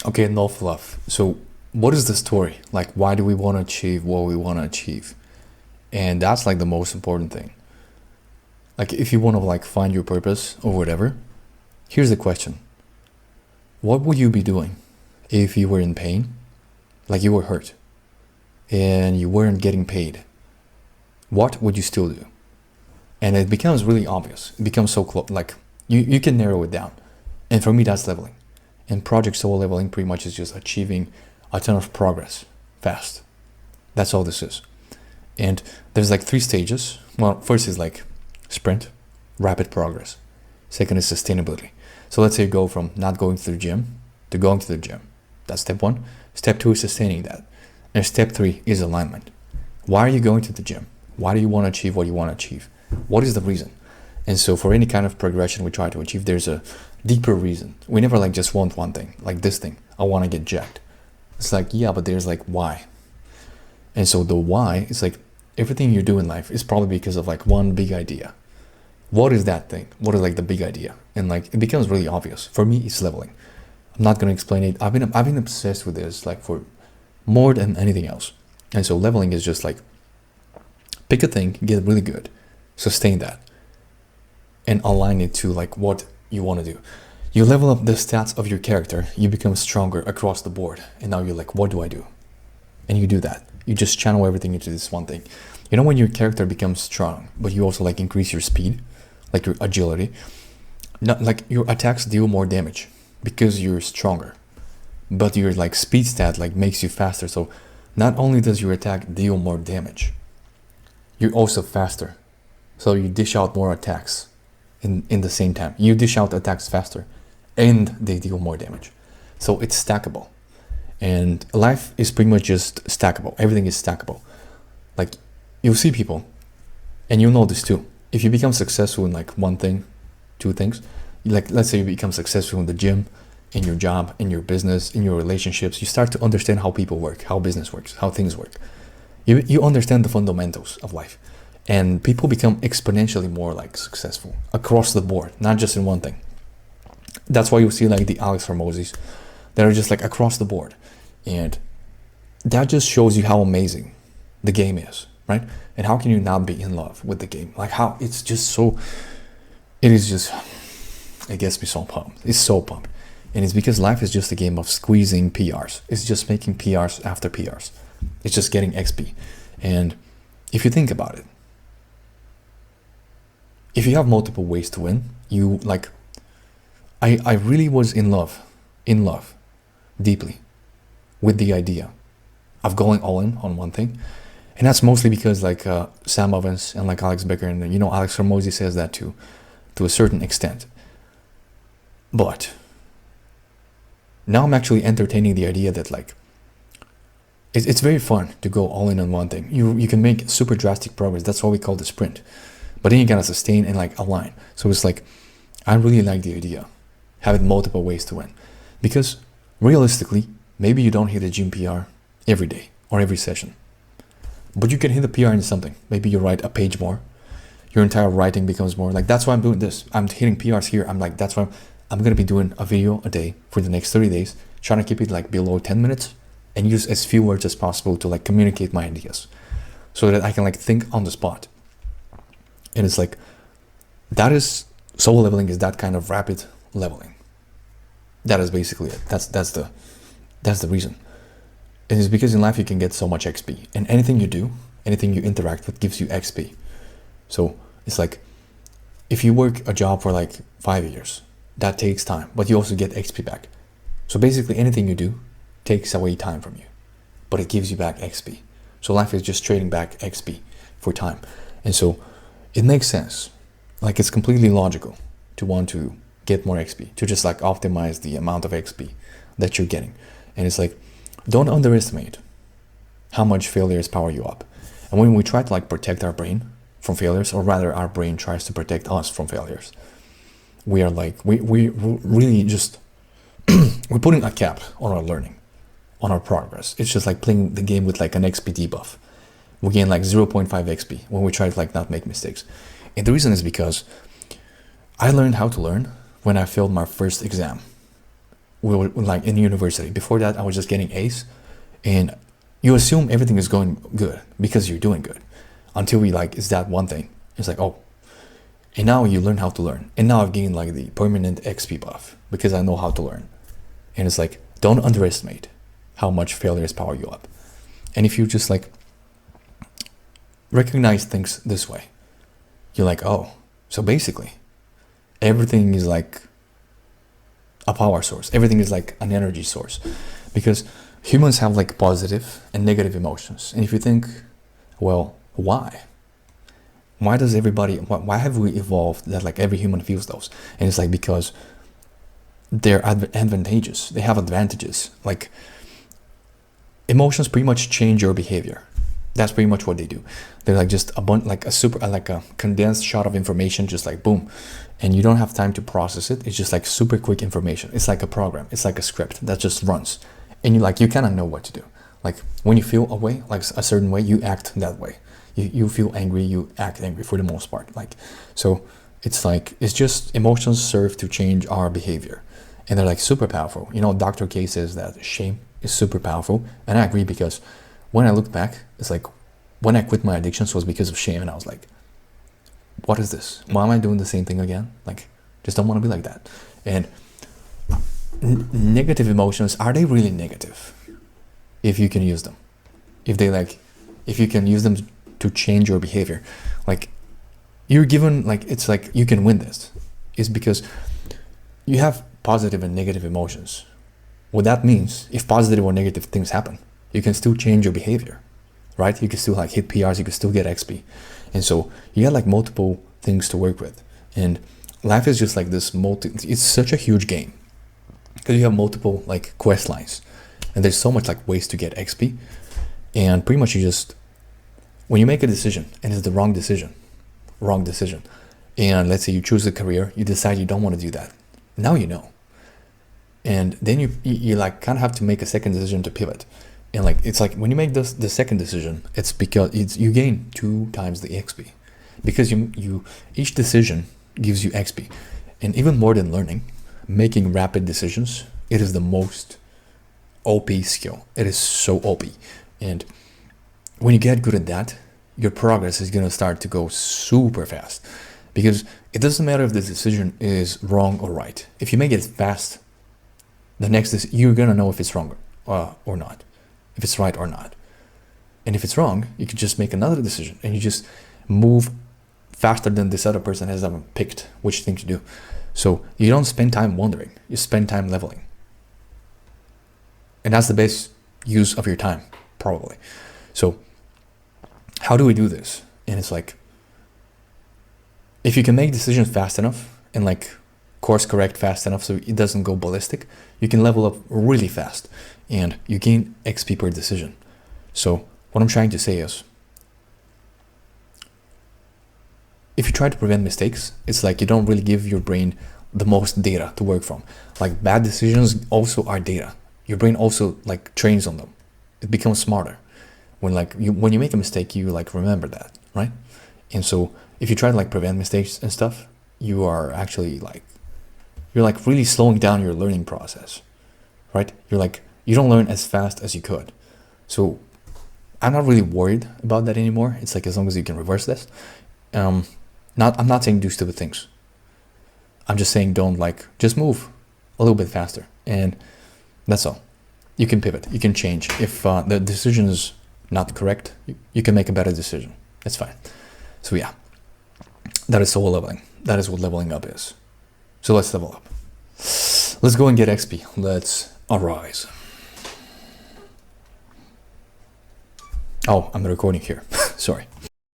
Okay, enough love. So, what is the story? Like, why do we want to achieve what we want to achieve? And that's like the most important thing. Like, if you want to like find your purpose or whatever, here's the question: what would you be doing if you were in pain, like you were hurt, and you weren't getting paid? What would you still do? And it becomes really obvious. It becomes so close. Like you can narrow it down. And for me, that's leveling. And Project Soul Leveling pretty much is just achieving a ton of progress fast. That's all this is. And there's like three stages. Well, first is like sprint, rapid progress. Second is sustainability. So let's say you go from not going to the gym to going to the gym. That's step one. Step two is sustaining that. And step three is alignment. Why are you going to the gym? Why do you want to achieve what you want to achieve? What is the reason? And so for any kind of progression we try to achieve, there's a deeper reason. We never like just want one thing, like this thing. I want to get jacked. It's like, yeah, but there's like why. And so the why is like everything you do in life is probably because of like one big idea. What is that thing? What is like the big idea? And like it becomes really obvious. For me, it's leveling. I'm not gonna explain it. I've been obsessed with this like for more than anything else. And so leveling is just like pick a thing, get really good, sustain that, and align it to like what you want to do. You level up the stats of your character, you become stronger across the board. And now you're like, what do I do? And you do that. You just channel everything into this one thing. You know, when your character becomes strong, but you also like increase your speed, like your agility, not like your attacks deal more damage because you're stronger, but your like speed stat like makes you faster. So not only does your attack deal more damage, you're also faster. So you dish out more attacks in the same time. You dish out attacks faster and they deal more damage. So it's stackable. And life is pretty much just stackable. Everything is stackable. Like you'll see people and you'll know this too. If you become successful in like one thing, two things, like let's say you become successful in the gym, in your job, in your business, in your relationships, you start to understand how people work, how business works, how things work. You understand the fundamentals of life. And people become exponentially more like successful across the board, not just in one thing. That's why you see like the Alex Hormozis that are just like across the board. And that just shows you how amazing the game is, right? And how can you not be in love with the game? Like how it's just so, it is just, it gets me so pumped. It's so pumped. And it's because life is just a game of squeezing PRs. It's just making PRs after PRs. It's just getting XP. And if you think about it, if you have multiple ways to win, you like, I really was in love, deeply, with the idea of going all in on one thing. And that's mostly because like Sam Ovens and like Alex Becker and you know Alex Hormozi says that too, to a certain extent. But now I'm actually entertaining the idea that like it's very fun to go all in on one thing. You can make super drastic progress. That's what we call the sprint. But then you gotta sustain and like align. So it's like I really like the idea, having multiple ways to win, because realistically, maybe you don't hit a gym PR every day or every session, but you can hit a PR in something. Maybe you write a page more, your entire writing becomes more. Like that's why I'm doing this. I'm hitting PRs here. I'm like that's why I'm gonna be doing a video a day for the next 30 days, trying to keep it like below 10 minutes and use as few words as possible to like communicate my ideas, so that I can like think on the spot. And it's like that is soul leveling, is that kind of rapid leveling. That is basically it. That's the reason. And it's because in life you can get so much XP, and anything you do, anything you interact with gives you XP. So it's like if you work a job for like 5 years, that takes time, but you also get XP back. So basically anything you do takes away time from you, but it gives you back XP. So life is just trading back XP for time. And so it makes sense. Like it's completely logical to want to get more XP, to just like optimize the amount of XP that you're getting. And it's like, don't underestimate how much failures power you up. And when we try to like protect our brain from failures, or rather our brain tries to protect us from failures, we are like, we really just, we're putting a cap on our learning, on our progress. It's just like playing the game with like an XP debuff. We gain like 0.5 XP when we try to like not make mistakes. And the reason is because I learned how to learn when I failed my first exam. we were like in university. Before that, I was just getting A's, and you assume everything is going good because you're doing good, until we like it's that one thing. It's like, oh, and now you learn how to learn, and now I've gained like the permanent XP buff because I know how to learn. And it's like, don't underestimate how much failures power you up. And if you just like recognize things this way, you're like, oh, so basically everything is like a power source. Everything is like an energy source, because humans have like positive and negative emotions. And if you think, well, why does everybody, why have we evolved that like every human feels those? And it's like, because they're advantageous. They have advantages. Like, emotions pretty much change your behavior. That's pretty much what they do. They're like just a bunch, like a super, like a condensed shot of information, just like boom, and you don't have time to process it. It's just like super quick information. It's like a program. It's like a script that just runs, and you kind of know what to do. Like when you feel a way, like a certain way, you act that way. You feel angry, you act angry for the most part. Like, so it's like, it's just emotions serve to change our behavior, and they're like super powerful. You know, Dr. K says that shame is super powerful, and I agree, because when I look back, it's like when I quit my addictions was because of shame, and I was like, what is this? Why am I doing the same thing again? Like, just don't want to be like that. And negative emotions, are they really negative if you can use them? If you can use them to change your behavior, like you're given, like, it's like you can win this, is because you have positive and negative emotions. What that means, if positive or negative things happen, you can still change your behavior, right? You can still like hit PRs, you can still get XP. And so you got like multiple things to work with. And life is just like this it's such a huge game, because you have multiple like quest lines, and there's so much like ways to get XP. And pretty much you just, when you make a decision and it's the wrong decision, and let's say you choose a career, you decide you don't want to do that. Now you know. And then you like kind of have to make a second decision to pivot. And like, it's like when you make the second decision, it's because you gain 2 times the XP, because you each decision gives you XP. And even more than learning, making rapid decisions, it is the most OP skill. It is so OP. And when you get good at that, your progress is going to start to go super fast, because it doesn't matter if the decision is wrong or right. If you make it fast, the next is you're going to know if it's wrong or not, if it's right or not. And if it's wrong, you can just make another decision, and you just move faster than this other person has ever picked which thing to do. So you don't spend time wondering, you spend time leveling. And that's the best use of your time, probably. So how do we do this? And it's like, if you can make decisions fast enough and like course correct fast enough so it doesn't go ballistic, you can level up really fast and you gain XP per decision. So what I'm trying to say is, if you try to prevent mistakes, it's like you don't really give your brain the most data to work from. Like, bad decisions also are data. Your brain also like trains on them. It becomes smarter. When you make a mistake, you like remember that, right? And so if you try to like prevent mistakes and stuff, you are actually like, you're like really slowing down your learning process, right? You don't learn as fast as you could. So I'm not really worried about that anymore. It's like, as long as you can reverse this. I'm not saying do stupid things. I'm just saying just move a little bit faster, and that's all. You can pivot, you can change. If the decision is not correct, you can make a better decision. It's fine. So yeah, that is soul leveling. That is what leveling up is. So let's level up. Let's go and get XP. Let's arise. Oh, I'm recording here. Sorry.